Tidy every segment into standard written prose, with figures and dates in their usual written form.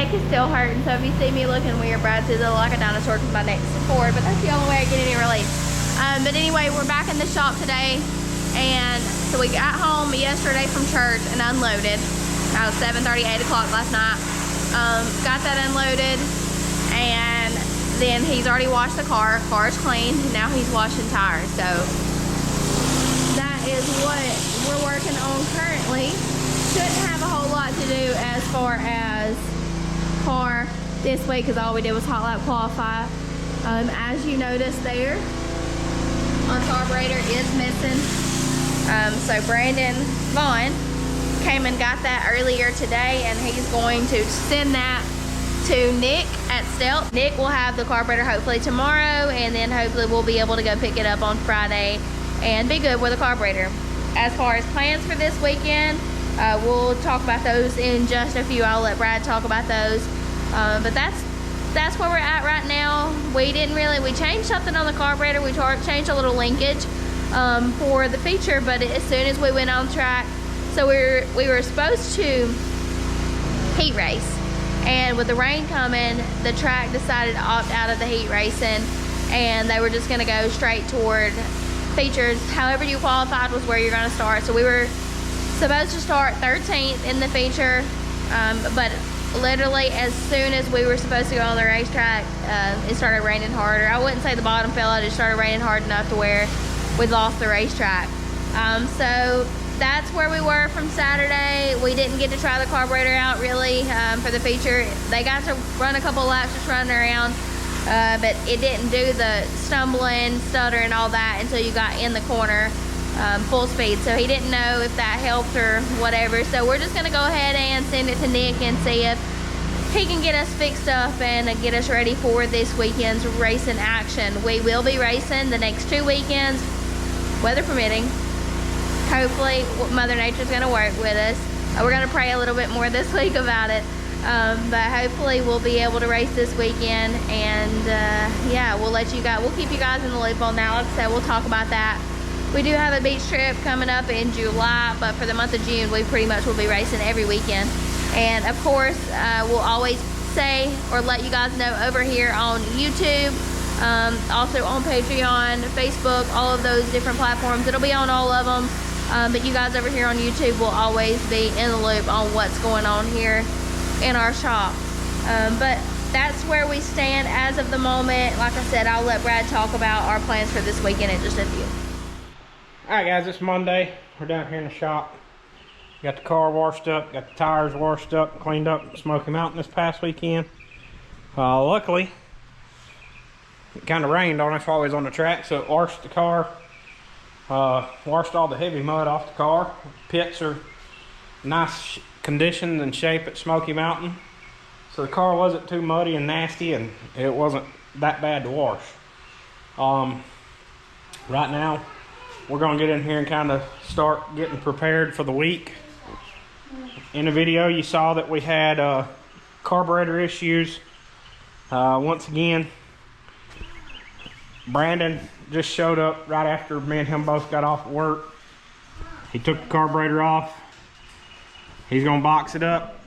neck is still hurting, so if you see me looking weird, Brad says I look like a dinosaur because my neck's forward, but that's the only way I get any relief. But anyway, we're back in the shop today, and so we got home yesterday from church and unloaded. About 7:30, 8 o'clock last night. Got that unloaded, and then he's already washed the car. Car's clean. Now he's washing tires. So that is what we're working on currently. Shouldn't have a whole lot to do as far as car this week because all we did was hot lap qualify. As you noticed there, our carburetor is missing. So Brandon Vaughn came and got that earlier today, and he's going to send that to Nick at Stealth. Nick will have the carburetor hopefully tomorrow, and then hopefully we'll be able to go pick it up on Friday and be good with the carburetor. As far as plans for this weekend, we'll talk about those in just a few. I'll let Brad talk about those. But that's where we're at right now. We changed something on the carburetor. We changed a little linkage for the feature, but as soon as we went on track, so we were supposed to heat race, and with the rain coming, the track decided to opt out of the heat racing, and they were just going to go straight toward features. However you qualified was where you're going to start. So we were supposed to start 13th in the feature, but literally as soon as we were supposed to go on the racetrack, it started raining harder. I wouldn't say the bottom fell out, it started raining hard enough to where we lost the racetrack. So that's where we were from Saturday. We didn't get to try the carburetor out really for the feature. They got to run a couple laps just running around, but it didn't do the stumbling, stutter, and all that until you got in the corner full speed. So he didn't know if that helped or whatever. So we're just gonna go ahead and send it to Nick and see if he can get us fixed up and get us ready for this weekend's racing action. We will be racing the next 2 weekends, weather permitting. Hopefully Mother Nature's gonna work with us. We're gonna pray a little bit more this week about it, but hopefully we'll be able to race this weekend, and yeah, we'll keep you guys in the loop on that. Like I said, we'll talk about that. We do have a beach trip coming up in July, but for the month of June, we pretty much will be racing every weekend. And of course, we'll always say or let you guys know over here on YouTube, also on Patreon, Facebook, all of those different platforms. It'll be on all of them. But you guys over here on YouTube will always be in the loop on what's going on here in our shop. But that's where we stand as of the moment. Like I said, I'll let Brad talk about our plans for this weekend in just a few. Alright guys, it's Monday. We're down here in the shop. Got the car washed up, got the tires washed up, cleaned up at Smoky Mountain this past weekend. Luckily, it kind of rained on us while we was on the track, so it washed the car. Washed all the heavy mud off the car. Pits are nice condition and shape at Smoky Mountain, so the car wasn't too muddy and nasty, and it wasn't that bad to wash. Right now we're gonna get in here and kind of start getting prepared for the week. In the video you saw that we had carburetor issues. Once again, Brandon just showed up right after me and him both got off work. He took the carburetor off. He's gonna box it up.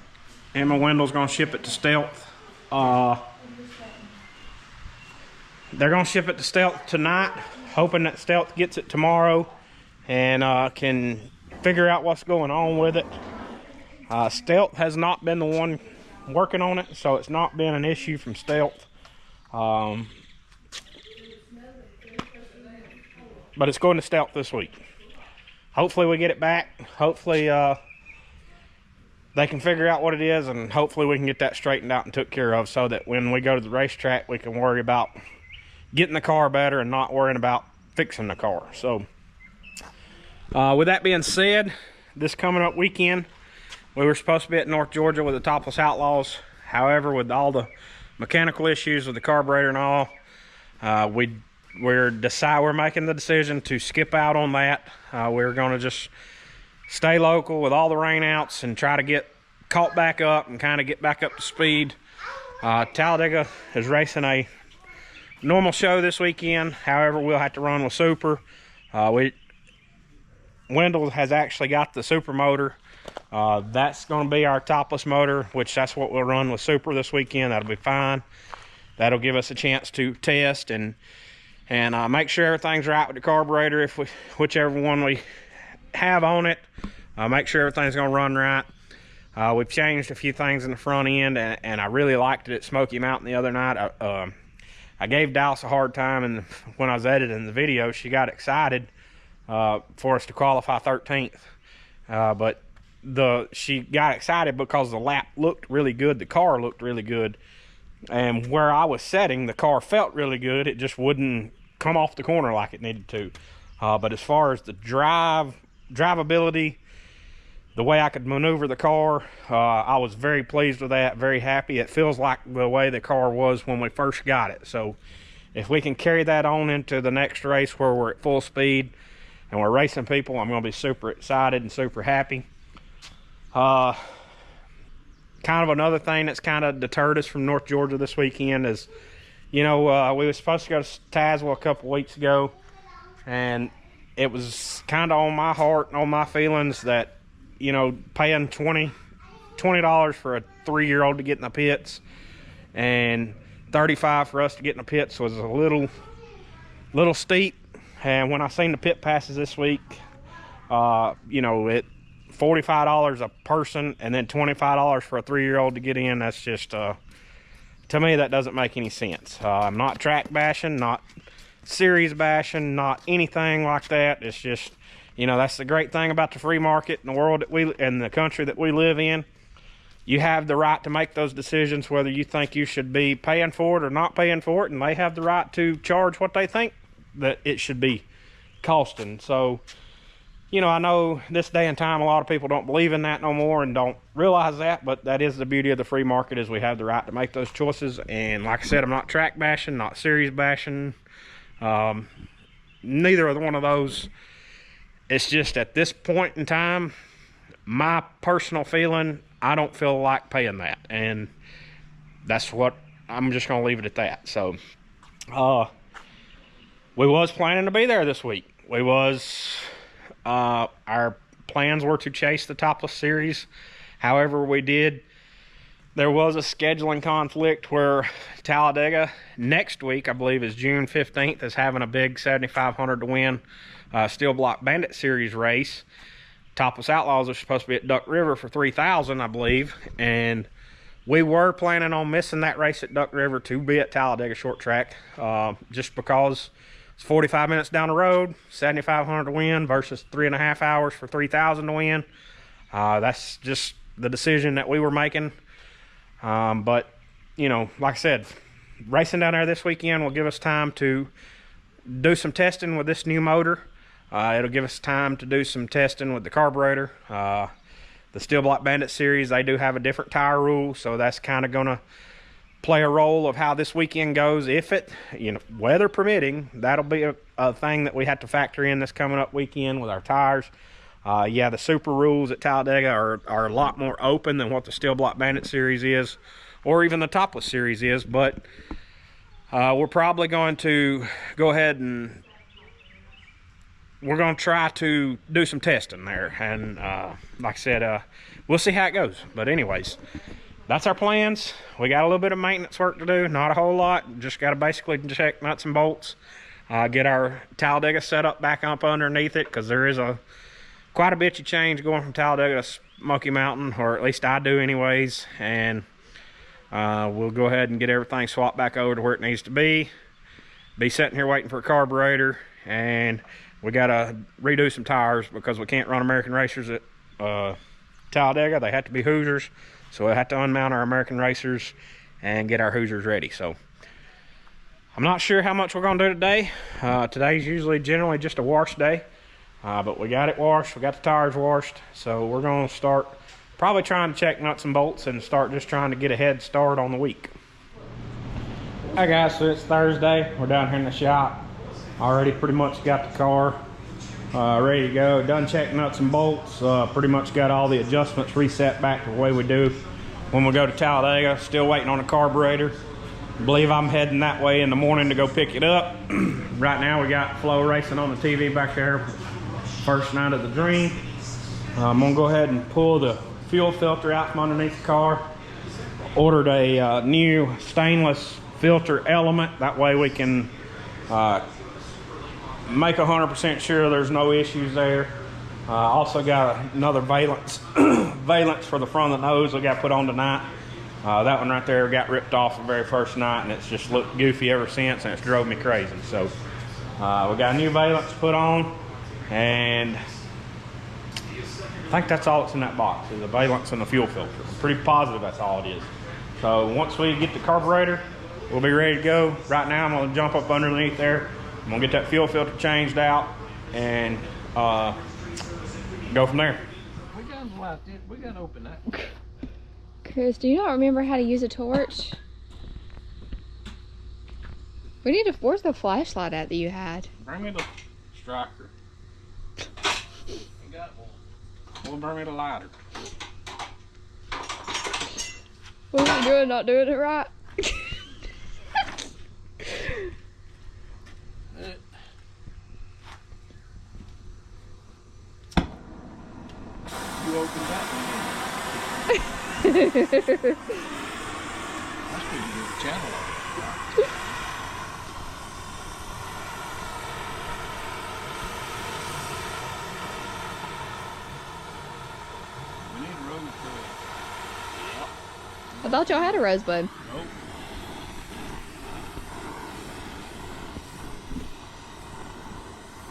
Emma Wendell's gonna ship it to Stealth. They're gonna ship it to Stealth tonight, hoping that Stealth gets it tomorrow and can figure out what's going on with it. Stealth has not been the one working on it, so it's not been an issue from Stealth. But it's going to Stealth this week. Hopefully we get it back. Hopefully they can figure out what it is, and hopefully we can get that straightened out and took care of, so that when we go to the racetrack we can worry about getting the car better and not worrying about fixing the car. So with that being said, this coming up weekend we were supposed to be at North Georgia with the Topless Outlaws. However, with all the mechanical issues with the carburetor and all, we're making the decision to skip out on that. We're going to just stay local with all the rainouts and try to get caught back up and kind of get back up to speed. Talladega is racing a normal show this weekend. However, we'll have to run with Super. Wendell has actually got the Super motor That's going to be our topless motor, which that's what we'll run with Super this weekend. That'll be fine. That'll give us a chance to test and make sure everything's right with the carburetor, whichever one we have on it. Make sure everything's going to run right. We've changed a few things in the front end, and I really liked it at Smoky Mountain the other night. I gave Dallas a hard time, and when I was editing the video, she got excited for us to qualify 13th. But she got excited because the lap looked really good, the car looked really good, and where I was setting, the car felt really good. It just wouldn't come off the corner like it needed to. But as far as the drivability, the way I could maneuver the car, I was very pleased with that, very happy. It feels like the way the car was when we first got it. So if we can carry that on into the next race where we're at full speed and we're racing people, I'm going to be super excited and super happy. Kind of another thing that's kind of deterred us from North Georgia this weekend is, you know, we were supposed to go to Tazewell a couple weeks ago, and it was kind of on my heart and on my feelings that, you know, paying $20 for a 3-year-old to get in the pits and $35 for us to get in the pits was a little steep. And when I seen the pit passes this week, you know, it $45 a person and then $25 for a 3-year-old to get in, that's just to me that doesn't make any sense. I'm not track bashing, not series bashing, not anything like that. It's just, you know, that's the great thing about the free market in the world that in the country that we live in. You have the right to make those decisions whether you think you should be paying for it or not paying for it, and they have the right to charge what they think that it should be costing. So, you know, I know this day and time a lot of people don't believe in that no more and don't realize that, but that is the beauty of the free market, is we have the right to make those choices. And like I said, I'm not track bashing, not series bashing, neither of one of those. It's just at this point in time, my personal feeling, I don't feel like paying that, and that's what I'm just gonna leave it at that. So we was planning to be there this week. Our plans were to chase the topless series. However, there was a scheduling conflict where Talladega next week, I believe is June 15th, is having a big 7,500 to win Steel Block Bandit Series race. Topless Outlaws are supposed to be at Duck River for 3,000, I believe, and we were planning on missing that race at Duck River to be at Talladega Short Track, just because it's 45 minutes down the road, 7,500 to win versus 3.5 hours for 3,000 to win. That's just the decision that we were making. But, you know, like I said, racing down there this weekend will give us time to do some testing with this new motor. It'll give us time to do some testing with the carburetor. The Steel Block Bandit Series, they do have a different tire rule, so that's kind of going to play a role of how this weekend goes. If it, you know, weather permitting, that'll be a thing that we have to factor in this coming up weekend with our tires. Yeah, the super rules at Talladega are a lot more open than what the Steel Block Bandit Series is, or even the Topless Series is, but we're probably going to go ahead and we're going to try to do some testing there. And like I said, we'll see how it goes. But anyways, that's our plans. We got a little bit of maintenance work to do, not a whole lot. Just got to basically check nuts and bolts, get our Talladega set up back up underneath it, because there is quite a bit you change going from Talladega to Smoky Mountain, or at least I do anyways. And we'll go ahead and get everything swapped back over to where it needs to be sitting here waiting for a carburetor. And we got to redo some tires because we can't run American Racers at Talladega. They have to be Hoosiers, so we have to unmount our American Racers and get our Hoosiers ready. So I'm not sure how much we're going to do today. Today's generally just a wash day, but we got it washed. We got the tires washed, so we're going to start probably trying to check nuts and bolts and start just trying to get a head start on the week. Hi guys, so it's Thursday. We're down here in the shop. Already pretty much got the car ready to go. Done check nuts and bolts. Pretty much got all the adjustments reset back to the way we do when we go to Talladega. Still waiting on a carburetor. I believe I'm heading that way in the morning to go pick it up. Right now we got Flo racing on the TV back there. First night of the dream. I'm gonna go ahead and pull the fuel filter out from underneath the car. Ordered a new stainless filter element. That way we can make 100% sure there's no issues there. Also got another valence valence for the front of the nose we got put on tonight. That one right there got ripped off the very first night, and it's just looked goofy ever since, and it's drove me crazy. So we got a new valence put on, and I think that's all that's in that box, is the valence and the fuel filter. I'm pretty positive that's all it is. So once we get the carburetor, we'll be ready to go. Right now I'm gonna jump up underneath there. I'm gonna get that fuel filter changed out and go from there. We gotta open that. Chris, do you not remember how to use a torch? We need to force the flashlight out that you had. Bring me the striker. I got one. Well, bring me the lighter. What are you doing? Not doing it right? You opened that one. That's pretty good channel. We need a rosebud. I thought y'all had a rosebud. Nope.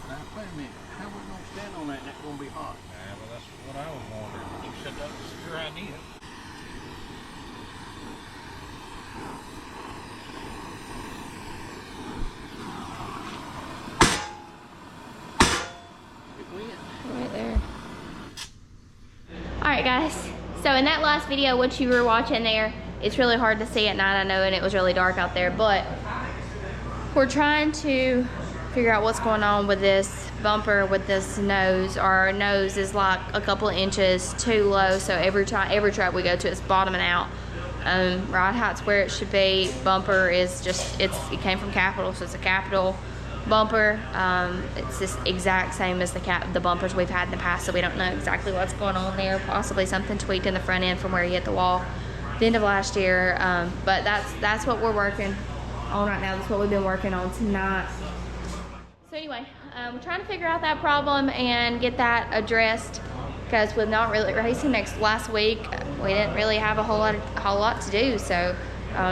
Now wait a minute. How are we gonna stand on that and that's gonna be hot? Yeah, well, that's what I was wondering. You said that was your idea. Right there. Alright guys, so in that last video, what you were watching there, it's really hard to see at night, I know, and it was really dark out there, but we're trying to figure out what's going on with this bumper, with this nose. Our nose is like a couple of inches too low, so every track we go to, it's bottoming out. Ride height's where it should be. Bumper is just, it came from Capital, so it's a Capital bumper. It's just exact same as the bumpers we've had in the past, so we don't know exactly what's going on there. Possibly something tweaked in the front end from where you hit the wall the end of last year, but that's what we're working on right now. That's what we've been working on tonight. So anyway, we're trying to figure out that problem and get that addressed, because with not really racing last week, we didn't really have a whole lot to do. So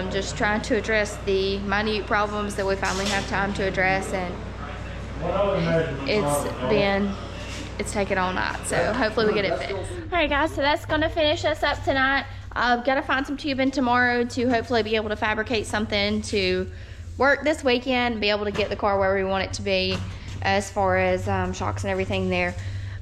just trying to address the minute problems that we finally have time to address, and it's taken all night, so hopefully we get it fixed. All right guys, so that's gonna finish us up tonight. I've got to find some tubing tomorrow to hopefully be able to fabricate something to work this weekend and be able to get the car where we want it to be as far as shocks and everything there.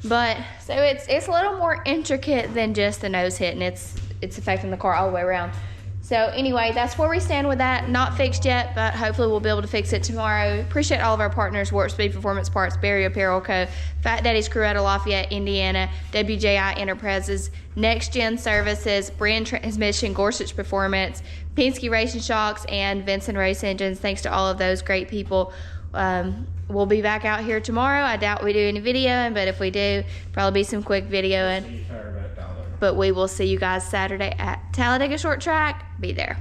But so it's a little more intricate than just the nose hit, and it's affecting the car all the way around. So anyway, that's where we stand with that. Not fixed yet, but hopefully we'll be able to fix it tomorrow. Appreciate all of our partners: Warp Speed Performance Parts, Barry Apparel Co., Fatdaddys Crew out of Lafayette, Indiana, WJI Enterprises, Next Gen Services, Brinn Transmission, Gorsuch Performance, Penske Racing Shocks, and Vinson Race Engines. Thanks to all of those great people. We'll be back out here tomorrow. I doubt we do any videoing, but if we do, probably be some quick videoing. But we will see you guys Saturday at Talladega Short Track. Be there.